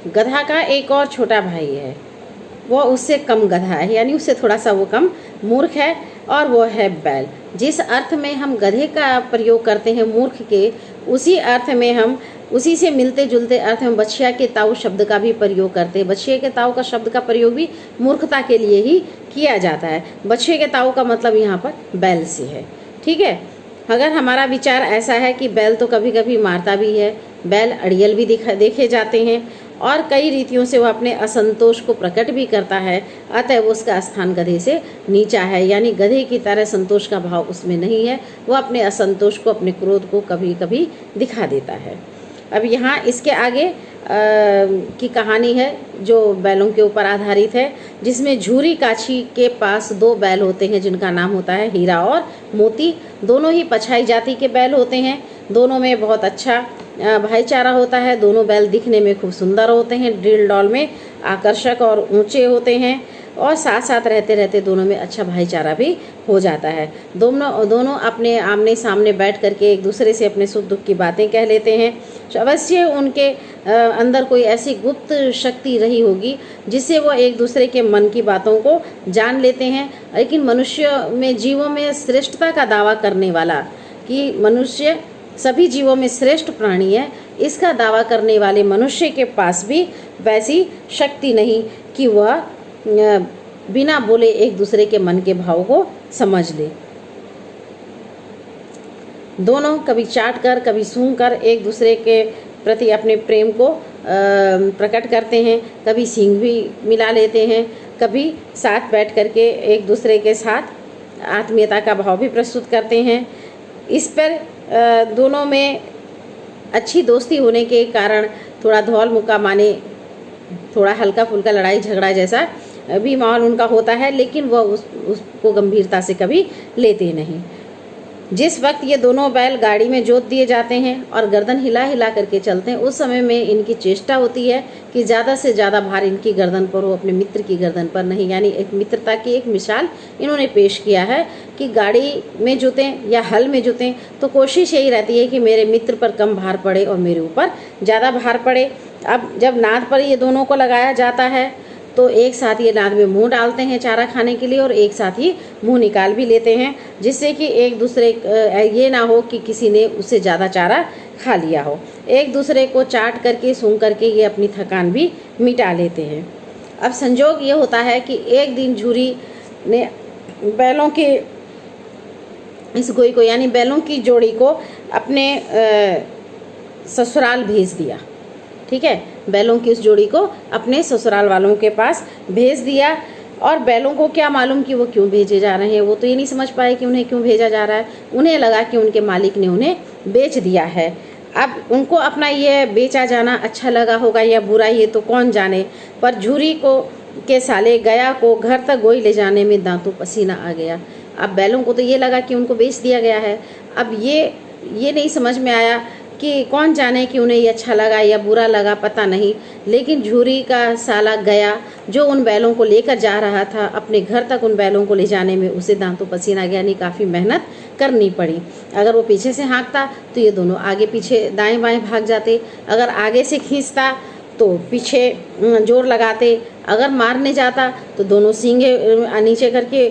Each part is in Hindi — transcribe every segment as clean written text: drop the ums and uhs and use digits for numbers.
गधा का एक और छोटा भाई है, वो उससे कम गधा है, यानी उससे थोड़ा सा वो कम मूर्ख है, और वो है बैल। जिस अर्थ में हम गधे का प्रयोग करते हैं मूर्ख के, उसी अर्थ में हम उसी से मिलते जुलते अर्थ में बछिया के ताऊ शब्द का भी प्रयोग करते हैं। बछिया के ताऊ का शब्द का प्रयोग भी मूर्खता के लिए ही किया जाता है। बछिया के ताऊ का मतलब यहाँ पर बैल से है। ठीक है, अगर हमारा विचार ऐसा है कि बैल तो कभी कभी मारता भी है, बैल अड़ियल भी देखे जाते हैं, और कई रीतियों से वो अपने असंतोष को प्रकट भी करता है, अतः वो उसका स्थान गधे से नीचा है, यानी गधे की तरह संतोष का भाव उसमें नहीं है। वो अपने असंतोष को, अपने क्रोध को कभी कभी दिखा देता है। अब यहाँ इसके आगे की कहानी है जो बैलों के ऊपर आधारित है, जिसमें झूरी काछी के पास 2 बैल होते हैं जिनका नाम होता है हीरा और मोती। दोनों ही पछाई जाति के बैल होते हैं, दोनों में बहुत अच्छा भाईचारा होता है। दोनों बैल दिखने में खूब सुंदर होते हैं, ड्रिल डॉल में आकर्षक और ऊंचे होते हैं, और साथ साथ रहते रहते दोनों में अच्छा भाईचारा भी हो जाता है। दोनों अपने आमने सामने बैठ करके एक दूसरे से अपने सुख दुख की बातें कह लेते हैं। अवश्य उनके अंदर कोई ऐसी गुप्त शक्ति रही होगी जिससे वो एक दूसरे के मन की बातों को जान लेते हैं। लेकिन मनुष्य में, जीवों में श्रेष्ठता का दावा करने वाला, कि मनुष्य सभी जीवों में श्रेष्ठ प्राणी है, इसका दावा करने वाले मनुष्य के पास भी वैसी शक्ति नहीं कि वह बिना बोले एक दूसरे के मन के भाव को समझ ले। दोनों कभी चाट कर, कभी सूंघ कर एक दूसरे के प्रति अपने प्रेम को प्रकट करते हैं, कभी सींग भी मिला लेते हैं, कभी साथ बैठ करके एक दूसरे के साथ आत्मीयता का भाव भी प्रस्तुत करते हैं। इस पर दोनों में अच्छी दोस्ती होने के कारण थोड़ा धौल मुक्का माने, थोड़ा हल्का फुल्का लड़ाई झगड़ा जैसा भी माहौल उनका होता है, लेकिन वह उसको गंभीरता से कभी लेते नहीं। जिस वक्त ये दोनों बैल गाड़ी में जोत दिए जाते हैं और गर्दन हिला हिला करके चलते हैं, उस समय में इनकी चेष्टा होती है कि ज़्यादा से ज़्यादा भार इनकी गर्दन पर हो, अपने मित्र की गर्दन पर नहीं। यानी एक मित्रता की एक मिसाल इन्होंने पेश किया है कि गाड़ी में जोतें या हल में जोतें तो कोशिश यही रहती है कि मेरे मित्र पर कम भार पड़े और मेरे ऊपर ज़्यादा भार पड़े। अब जब नाद पर ये दोनों को लगाया जाता है तो एक साथ ये नाद में मुंह डालते हैं चारा खाने के लिए, और एक साथ ही मुंह निकाल भी लेते हैं, जिससे कि एक दूसरे ये ना हो कि किसी ने उससे ज़्यादा चारा खा लिया हो। एक दूसरे को चाट करके, सूंघ करके ये अपनी थकान भी मिटा लेते हैं। अब संजोग ये होता है कि एक दिन झूरी ने बैलों के इस गोई को, यानी बैलों की जोड़ी को अपने ससुराल भेज दिया। ठीक है, बैलों की उस जोड़ी को अपने ससुराल वालों के पास भेज दिया, और बैलों को क्या मालूम कि वो क्यों भेजे जा रहे हैं। वो तो ये नहीं समझ पाए कि उन्हें क्यों भेजा जा रहा है। उन्हें लगा कि उनके मालिक ने उन्हें बेच दिया है। अब उनको अपना ये बेचा जाना अच्छा लगा होगा या बुरा, ये तो कौन जाने, पर झूरी को के साले गया को घर तक गोई ले जाने में दांतों पसीना आ गया। अब बैलों को तो ये लगा कि उनको बेच दिया गया है। अब ये नहीं समझ में आया कि कौन जाने कि उन्हें ये अच्छा लगा या बुरा लगा, पता नहीं। लेकिन झूरी का साला गया जो उन बैलों को लेकर जा रहा था, अपने घर तक उन बैलों को ले जाने में उसे दांतों पसीना गया, यानी काफ़ी मेहनत करनी पड़ी। अगर वो पीछे से हाँकता तो ये दोनों आगे पीछे दाएं बाएं भाग जाते, अगर आगे से खींचता तो पीछे जोर लगाते, अगर मारने जाता तो दोनों सींगे नीचे करके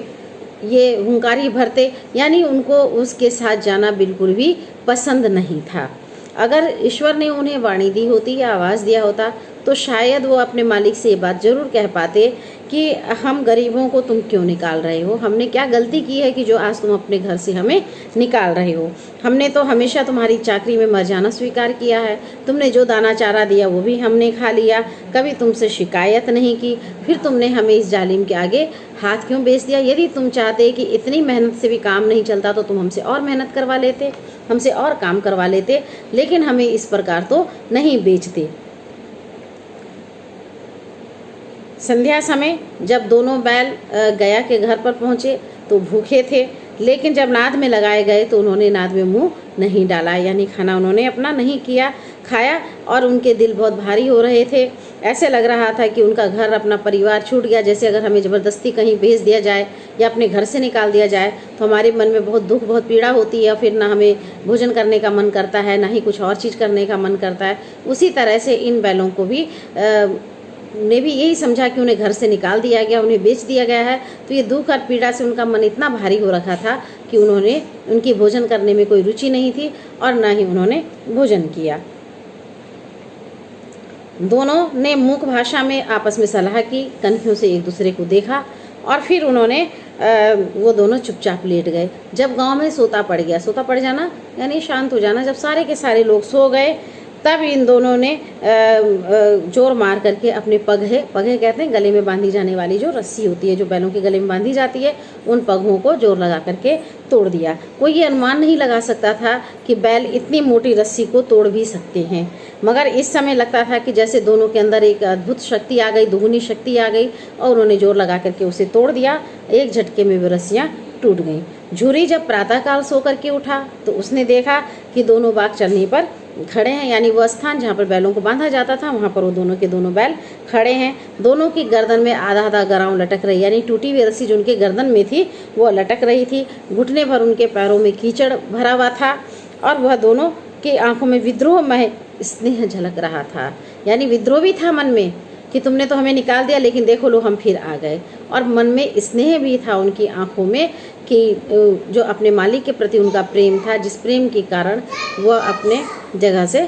ये हुंकारी भरते, यानी उनको उसके साथ जाना बिल्कुल भी पसंद नहीं था। अगर ईश्वर ने उन्हें वाणी दी होती या आवाज़ दिया होता तो शायद वो अपने मालिक से ये बात ज़रूर कह पाते कि हम गरीबों को तुम क्यों निकाल रहे हो, हमने क्या गलती की है कि जो आज तुम अपने घर से हमें निकाल रहे हो। हमने तो हमेशा तुम्हारी चाकरी में मर जाना स्वीकार किया है, तुमने जो दाना चारा दिया वो भी हमने खा लिया, कभी तुमसे शिकायत नहीं की, फिर तुमने हमें इस जालिम के आगे हाथ क्यों बेच दिया। यदि तुम चाहते कि इतनी मेहनत से भी काम नहीं चलता तो तुम हमसे और मेहनत करवा लेते, हमसे और काम करवा लेते, लेकिन हमें इस प्रकार तो नहीं बेचते। संध्या समय जब दोनों बैल गया के घर पर पहुँचे तो भूखे थे, लेकिन जब नाद में लगाए गए तो उन्होंने नाद में मुंह नहीं डाला, यानी खाना उन्होंने अपना नहीं खाया, और उनके दिल बहुत भारी हो रहे थे। ऐसे लग रहा था कि उनका घर, अपना परिवार छूट गया, जैसे अगर हमें ज़बरदस्ती कहीं भेज दिया जाए या अपने घर से निकाल दिया जाए तो हमारे मन में बहुत दुख, बहुत पीड़ा होती है, फिर ना हमें भोजन करने का मन करता है, ना ही कुछ और चीज़ करने का मन करता है। उसी तरह से इन बैलों को भी ने भी यही समझा कि उन्हें घर से निकाल दिया गया, उन्हें बेच दिया गया है। तो ये दुख और पीड़ा से उनका मन इतना भारी हो रखा था कि उनकी भोजन करने में कोई रुचि नहीं थी और ना ही उन्होंने भोजन किया। दोनों ने मूक भाषा में आपस में सलाह की, कनखियों से एक दूसरे को देखा और फिर उन्होंने वो दोनों चुपचाप लेट गए। जब गांव में सोता पड़ गया, सोता पड़ जाना यानी शांत हो जाना, जब सारे के सारे लोग सो गए तब इन दोनों ने जोर मार करके अपने पगहे कहते हैं गले में बांधी जाने वाली जो रस्सी होती है, जो बैलों के गले में बांधी जाती है, उन पगों को जोर लगा करके तोड़ दिया। कोई ये अनुमान नहीं लगा सकता था कि बैल इतनी मोटी रस्सी को तोड़ भी सकते हैं, मगर इस समय लगता था कि जैसे दोनों के अंदर एक अद्भुत शक्ति आ गई, दुगुनी शक्ति आ गई और उन्होंने जोर लगा करके उसे तोड़ दिया। एक झटके में वो रस्सियाँ टूट गईं। झूरी जब प्रातःकाल सो करके उठा तो उसने देखा कि दोनों बाघ चलनी पर खड़े हैं, यानी वह स्थान जहाँ पर बैलों को बांधा जाता था वहाँ पर वो दोनों के दोनों बैल खड़े हैं। दोनों की गर्दन में आधा आधा गराव लटक रही, यानी टूटी हुई रस्सी जो उनके गर्दन में थी वो लटक रही थी। घुटने भर उनके पैरों में कीचड़ भरा हुआ था और वह दोनों की आंखों में विद्रोहमय स्नेह झलक रहा था, यानी विद्रोह भी था मन में कि तुमने तो हमें निकाल दिया, लेकिन देखो लो हम फिर आ गए। और मन में स्नेह भी था उनकी आंखों में कि जो अपने मालिक के प्रति उनका प्रेम था, जिस प्रेम के कारण वह अपने जगह से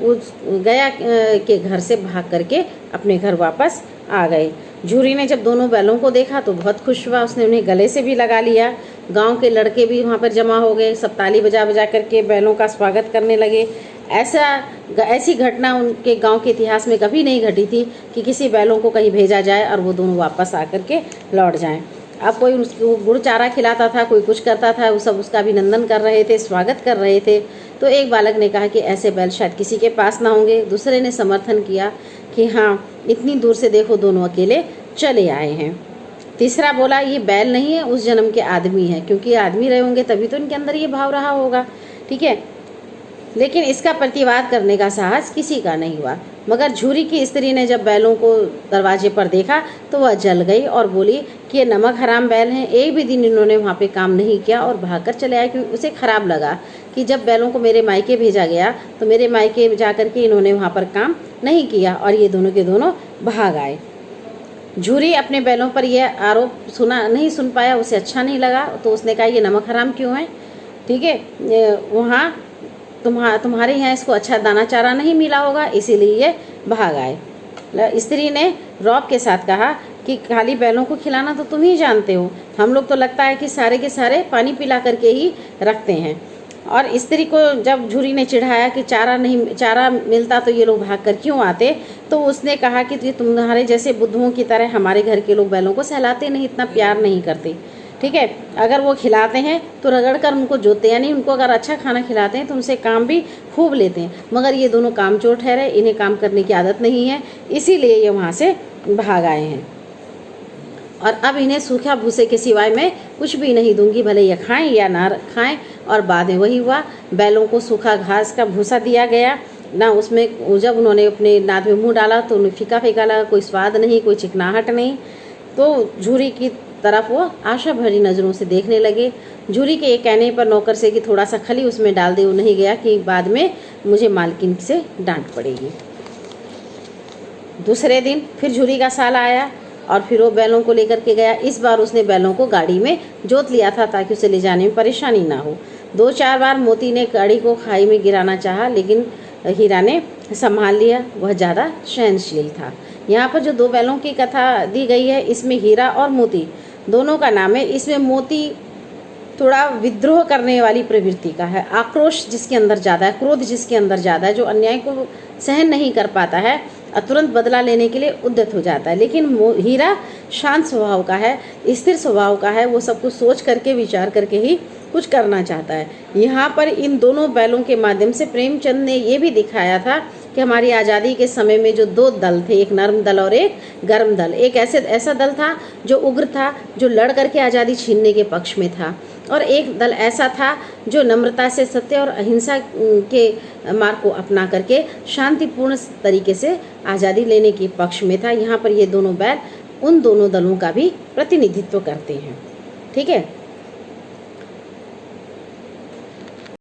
उस गया के घर से भाग करके अपने घर वापस आ गए। झूरी ने जब दोनों बैलों को देखा तो बहुत खुश हुआ, उसने उन्हें गले से भी लगा लिया। गांव के लड़के भी वहाँ पर जमा हो गए, सब ताली बजा बजा करके बैलों का स्वागत करने लगे। ऐसी घटना उनके गांव के इतिहास में कभी नहीं घटी थी कि किसी बैलों को कहीं भेजा जाए और वो दोनों वापस आकर के लौट जाएं। अब कोई उसको गुड़ चारा खिलाता था, कोई कुछ करता था, वो सब उसका अभिनंदन कर रहे थे, स्वागत कर रहे थे। तो एक बालक ने कहा कि ऐसे बैल शायद किसी के पास ना होंगे। दूसरे ने समर्थन किया कि हाँ, इतनी दूर से देखो दोनों अकेले चले आए हैं। तीसरा बोला ये बैल नहीं है, उस जन्म के आदमी है, क्योंकि आदमी रहे होंगे तभी तो इनके अंदर ये भाव रहा होगा। ठीक है, लेकिन इसका प्रतिवाद करने का साहस किसी का नहीं हुआ। मगर झूरी की स्त्री ने जब बैलों को दरवाजे पर देखा तो वह जल गई और बोली कि ये नमक हराम बैल हैं, एक भी दिन इन्होंने वहाँ पे काम नहीं किया और भागकर चले आए। क्योंकि उसे खराब लगा कि जब बैलों को मेरे मायके भेजा गया तो मेरे मायके जा कर के इन्होंने वहाँ पर काम नहीं किया और ये दोनों के दोनों भाग आए। झूरी अपने बैलों पर यह आरोप नहीं सुन पाया, उसे अच्छा नहीं लगा, तो उसने कहा ये नमक हराम क्यों है? ठीक है, वहाँ तुम्हारे यहाँ इसको अच्छा दाना चारा नहीं मिला होगा, इसीलिए ये भाग आए। स्त्री ने रौब के साथ कहा कि खाली बैलों को खिलाना तो तुम ही जानते हो, हम लोग तो लगता है कि सारे के सारे पानी पिला करके ही रखते हैं। और स्त्री को जब झूरी ने चिढ़ाया कि चारा मिलता तो ये लोग भाग कर क्यों आते, तो उसने कहा कि तुम्हारे जैसे बुद्धुओं की तरह हमारे घर के लोग बैलों को सहलाते नहीं, इतना प्यार नहीं करते। ठीक है, अगर वो खिलाते हैं तो रगड़ कर उनको जोते, यानी उनको अगर अच्छा खाना खिलाते हैं तो उनसे काम भी खूब लेते हैं। मगर ये दोनों कामचोर ठहरे, इन्हें काम करने की आदत नहीं है, इसीलिए ये वहाँ से भाग आए हैं। और अब इन्हें सूखा भूसे के सिवाय मैं कुछ भी नहीं दूंगी, भले ये खाएं या ना खाएं। और बाद में वही हुआ, बैलों को सूखा घास का भूसा दिया गया ना, उसमें जब उन्होंने अपने नाद में मुँह डाला तो उन्हें फीका फीका लगा, कोई स्वाद नहीं, कोई चिकनाहट नहीं। तो झूरी की तरफ वो आशा भरी नज़रों से देखने लगे। झूरी के एक कहने पर नौकर से कि थोड़ा सा खली उसमें डाल दे, वो नहीं गया कि बाद में मुझे मालकिन से डांट पड़ेगी। दूसरे दिन फिर झूरी का साला आया और फिर वो बैलों को लेकर के गया। इस बार उसने बैलों को गाड़ी में जोत लिया था ताकि उसे ले जाने में परेशानी ना हो। 2-4 बार मोती ने गाड़ी को खाई में गिराना चाहा, लेकिन हीरा ने संभाल लिया, वह ज़्यादा सहनशील था। यहाँ पर जो 2 बैलों की कथा दी गई है, इसमें हीरा और मोती दोनों का नाम है। इसमें मोती थोड़ा विद्रोह करने वाली प्रवृत्ति का है, आक्रोश जिसके अंदर ज़्यादा है, क्रोध जिसके अंदर ज़्यादा है, जो अन्याय को सहन नहीं कर पाता है और तुरंत बदला लेने के लिए उद्यत हो जाता है। लेकिन हीरा शांत स्वभाव का है, स्थिर स्वभाव का है, वो सब कुछ सोच करके विचार करके ही कुछ करना चाहता है। यहाँ पर इन दोनों बैलों के माध्यम से प्रेमचंद ने ये भी दिखाया था कि हमारी आज़ादी के समय में जो 2 दल थे, एक नर्म दल और एक गर्म दल। एक ऐसा दल था जो उग्र था, जो लड़ करके आज़ादी छीनने के पक्ष में था, और एक दल ऐसा था जो नम्रता से सत्य और अहिंसा के मार्ग को अपना करके शांतिपूर्ण तरीके से आज़ादी लेने के पक्ष में था। यहाँ पर ये दोनों बैल उन दोनों दलों का भी प्रतिनिधित्व करते हैं। ठीक है।